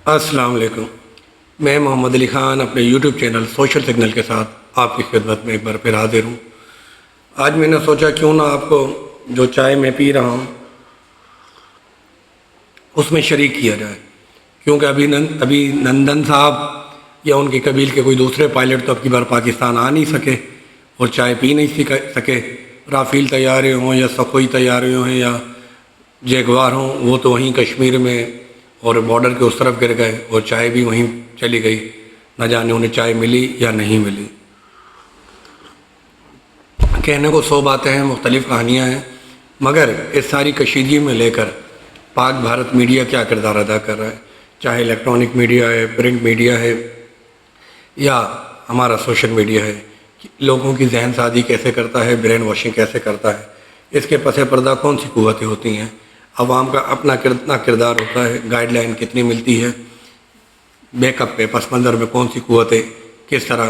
السلام علیکم. میں محمد علی خان اپنے یوٹیوب چینل سوشل سگنل کے ساتھ آپ کی خدمت میں ایک بار پھر حاضر ہوں. آج میں نے سوچا کیوں نہ آپ کو جو چائے میں پی رہا ہوں اس میں شریک کیا جائے، کیونکہ ابھی نندن صاحب یا ان کے قبیل کے کوئی دوسرے پائلٹ تو اب کی بار پاکستان آ نہیں سکے اور چائے پی نہیں سکے. رافیل طیارے ہوں یا سخوئی طیارے ہوں یا جیگوار ہوں، وہ تو وہیں کشمیر میں اور بارڈر کے اس طرف گر گئے اور چائے بھی وہیں چلی گئی. نہ جانے انہیں چائے ملی یا نہیں ملی. کہنے کو 100 باتیں ہیں، مختلف کہانیاں ہیں، مگر اس ساری کشیدگی میں لے کر پاک بھارت میڈیا کیا کردار ادا کر رہا ہے، چاہے الیکٹرانک میڈیا ہے، پرنٹ میڈیا ہے یا ہمارا سوشل میڈیا ہے. لوگوں کی ذہن سازی کیسے کرتا ہے، برین واشنگ کیسے کرتا ہے، اس کے پس پردہ کون سی قوتیں ہوتی ہیں، عوام کا اپنا کتنا کردار ہوتا ہے، گائیڈ لائن کتنی ملتی ہے، بیک اپ پہ پس منظر میں کون سی قوتیں کس طرح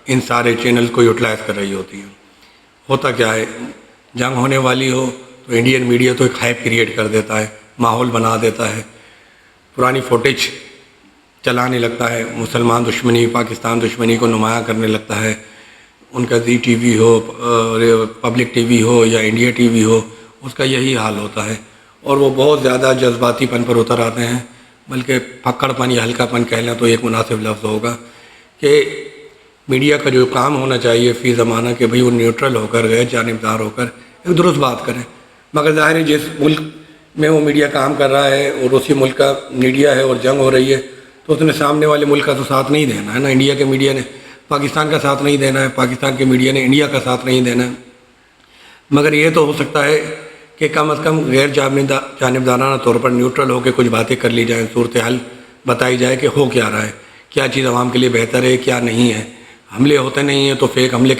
ان سارے چینل کو یوٹیلائز کر رہی ہوتی ہیں. ہوتا کیا ہے، جنگ ہونے والی ہو تو انڈین میڈیا تو ایک ہائپ کریٹ کر دیتا ہے، ماحول بنا دیتا ہے، پرانی فوٹیج چلانے لگتا ہے، مسلمان دشمنی پاکستان دشمنی کو نمایاں کرنے لگتا ہے. ان کا زی ٹی وی ہو، پبلک ٹی وی ہو یا انڈیا ٹی وی ہو، اس کا یہی حال ہوتا ہے. اور وہ بہت زیادہ جذباتی پن پر اتر آتے ہیں، بلکہ پھکڑ پن یا ہلکا پن کہہ لیں تو ایک مناسب لفظ ہوگا کہ میڈیا کا جو کام ہونا چاہیے فی زمانہ کہ بھئی وہ نیوٹرل ہو کر غیر جانبدار ہو کر ایک درست بات کریں. مگر ظاہر ہے جس ملک میں وہ میڈیا کام کر رہا ہے اور اسی ملک کا میڈیا ہے اور جنگ ہو رہی ہے تو اس نے سامنے والے ملک کا تو ساتھ نہیں دینا ہے نا. انڈیا کے میڈیا نے پاکستان کا ساتھ نہیں دینا ہے، پاکستان کے میڈیا نے انڈیا کا ساتھ نہیں دینا ہے. مگر یہ تو ہو سکتا ہے کہ کم از کم غیر جانبدارانہ طور پر نیوٹرل ہو کے کچھ باتیں کر لی جائیں، صورتحال بتائی جائے کہ ہو کیا رہا ہے، کیا چیز عوام کے لیے بہتر ہے کیا نہیں ہے. حملے ہوتے نہیں ہیں تو فیک حملے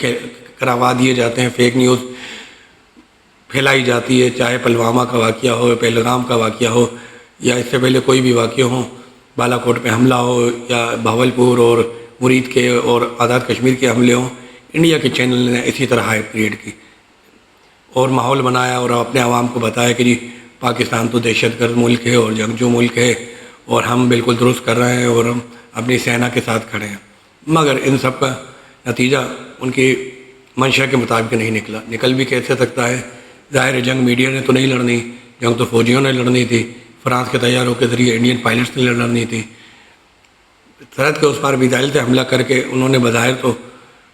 کروا دیے جاتے ہیں، فیک نیوز پھیلائی جاتی ہے، چاہے پلوامہ کا واقعہ ہو، پہلگام کا واقعہ ہو یا اس سے پہلے کوئی بھی واقعہ ہو، بالا کوٹ پہ حملہ ہو یا بہاولپور اور مرید کے اور آزاد کشمیر کے حملے ہوں. انڈیا کے چینل نے اسی طرح ہائپ کریٹ کی اور ماحول بنایا اور اپنے عوام کو بتایا کہ جی پاکستان تو دہشت گرد ملک ہے اور جنگجو ملک ہے اور ہم بالکل درست کر رہے ہیں اور ہم اپنی سینا کے ساتھ کھڑے ہیں. مگر ان سب کا نتیجہ ان کی منشا کے مطابق نہیں نکل بھی کیسے سکتا ہے. ظاہر جنگ میڈیا نے تو نہیں لڑنی، جنگ تو فوجیوں نے لڑنی تھی، فرانس کے طیاروں کے ذریعے انڈین پائلٹس نے لڑنی تھی. سرحد کے اس پار میزائل سے حملہ کر کے انہوں نے بظاہر تو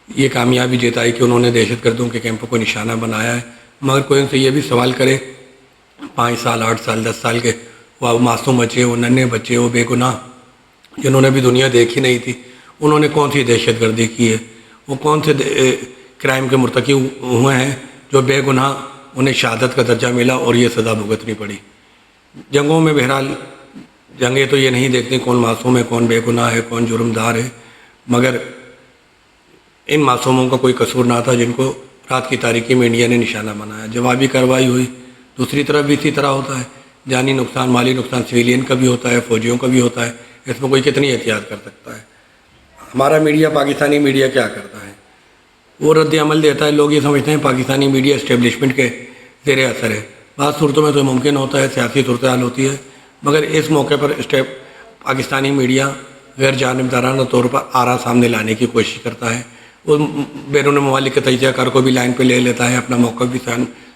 یہ کامیابی جتائی کہ انہوں نے دہشت گردوں کے کیمپوں کو نشانہ بنایا ہے. مگر کوئی ان سے یہ بھی سوال کرے 5 سال 8 سال 10 سال کے وہ معصوم بچے، وہ ننھے بچے، وہ بے گناہ جنہوں نے بھی دنیا دیکھی نہیں تھی، انہوں نے کون سی دہشت گردی کی ہے، وہ کون سے کرائم کے مرتکب ہوئے ہیں جو بے گناہ انہیں شہادت کا درجہ ملا اور یہ سزا بھگتنی پڑی. جنگوں میں بہرحال جنگیں تو یہ نہیں دیکھتی کون معصوم ہے کون بے گناہ ہے کون جرمدار ہے، مگر ان معصوموں کا کوئی قصور نہ تھا جن کو رات کی تاریکی میں انڈیا نے نشانہ بنایا. جوابی کارروائی ہوئی، دوسری طرف بھی اسی طرح ہوتا ہے، جانی نقصان مالی نقصان سویلین کا بھی ہوتا ہے، فوجیوں کا بھی ہوتا ہے. اس میں کوئی کتنی احتیاط کر سکتا ہے. ہمارا میڈیا پاکستانی میڈیا کیا کرتا ہے، وہ رد عمل دیتا ہے. لوگ یہ سمجھتے ہیں پاکستانی میڈیا اسٹیبلشمنٹ کے زیر اثر ہے. بعض صورتوں میں تو ممکن ہوتا ہے، سیاسی صورتحال ہوتی ہے، مگر اس موقع پر پاکستانی میڈیا غیر جانبدارانہ طور پر آرا سامنے لانے کی کوشش کرتا ہے. وہ بیرون ممالک کے تجزیہ کار کو بھی لائن پہ لے لیتا ہے، اپنا موقف بھی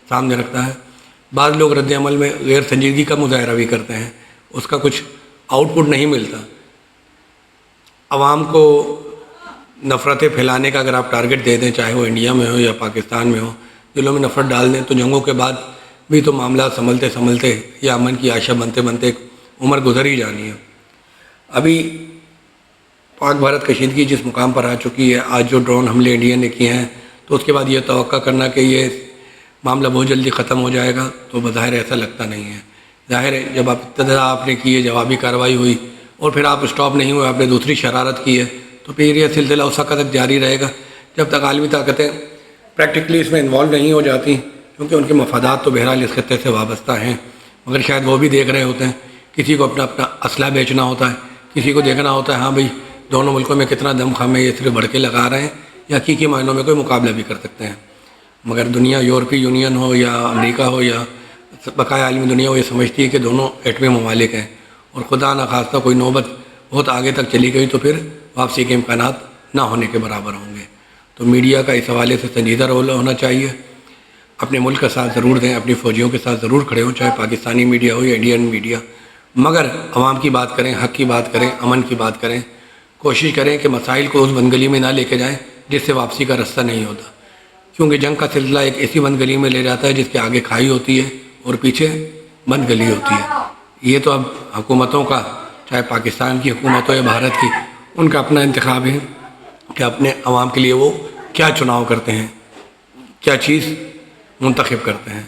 سامنے رکھتا ہے. بعض لوگ رد عمل میں غیر سنجیدگی کا مظاہرہ بھی کرتے ہیں، اس کا کچھ آؤٹ پٹ نہیں ملتا. عوام کو نفرتیں پھیلانے کا اگر آپ ٹارگٹ دے دیں، چاہے وہ انڈیا میں ہو یا پاکستان میں ہو، دلوں میں نفرت ڈال دیں تو جنگوں کے بعد بھی تو معاملات سنبھلتے یا امن کی آشا بنتے ایک عمر گزر ہی جانی ہے. ابھی پاک بھارت کشیدگی جس مقام پر آ چکی ہے، آج جو ڈرون حملے انڈیا نے کیے ہیں تو اس کے بعد یہ توقع کرنا کہ یہ معاملہ بہت جلدی ختم ہو جائے گا تو بظاہر ایسا لگتا نہیں ہے. ظاہر ہے جب ابتدا آپ نے کی ہے، جوابی کارروائی ہوئی اور پھر آپ اسٹاپ نہیں ہوئے، آپ نے دوسری شرارت کی ہے تو پھر یہ سلسلہ اس وقت تک جاری رہے گا جب تک عالمی طاقتیں پریکٹیکلی اس میں انوالو نہیں ہو جاتی، کیونکہ ان کے مفادات تو بہرحال اس خطے سے وابستہ ہیں. مگر شاید وہ بھی دیکھ رہے ہوتے ہیں، کسی کو اپنا اسلحہ بیچنا ہوتا ہے، کسی کو دیکھنا ہوتا ہے ہاں بھئی دونوں ملکوں میں کتنا دم خم ہے، یہ صرف بڑھ کے لگا رہے ہیں یا حقیقی معنوں میں کوئی مقابلہ بھی کر سکتے ہیں. مگر دنیا یورپی یونین ہو یا امریکہ ہو یا بقایا عالمی دنیا ہو، یہ سمجھتی ہے کہ دونوں ایٹمی ممالک ہیں اور خدا نخواستہ کوئی نوبت بہت آگے تک چلی گئی تو پھر واپسی کے امکانات نہ ہونے کے برابر ہوں گے۔ تو میڈیا کا اس حوالے سے سنجیدہ رول ہونا چاہیے، اپنے ملک کا ساتھ ضرور دیں، اپنی فوجیوں کے ساتھ ضرور کھڑے ہوں، چاہے پاکستانی میڈیا ہو یا انڈین میڈیا، مگر عوام کی بات کریں، حق کی بات کریں، امن کی بات کریں، کوشش کریں کہ مسائل کو اس بند گلی میں نہ لے کے جائیں جس سے واپسی کا رستہ نہیں ہوتا، کیونکہ جنگ کا سلسلہ ایک ایسی بند گلی میں لے جاتا ہے جس کے آگے کھائی ہوتی ہے اور پیچھے بند گلی ہوتی ہے۔ یہ تو اب حکومتوں کا، چاہے پاکستان کی حکومت ہو یا بھارت کی، ان کا اپنا انتخاب ہے کہ اپنے عوام کے لیے وہ کیا چناؤ کرتے ہیں، کیا چیز منتخب کرتے ہیں۔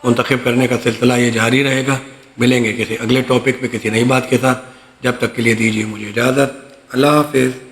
منتخب کرنے کا سلسلہ یہ جاری رہے گا۔ ملیں گے کسی اگلے ٹاپک پہ کسی نئی بات کے ساتھ، جب تک کے لیے دیجیے مجھے اجازت۔ اللہ حافظ۔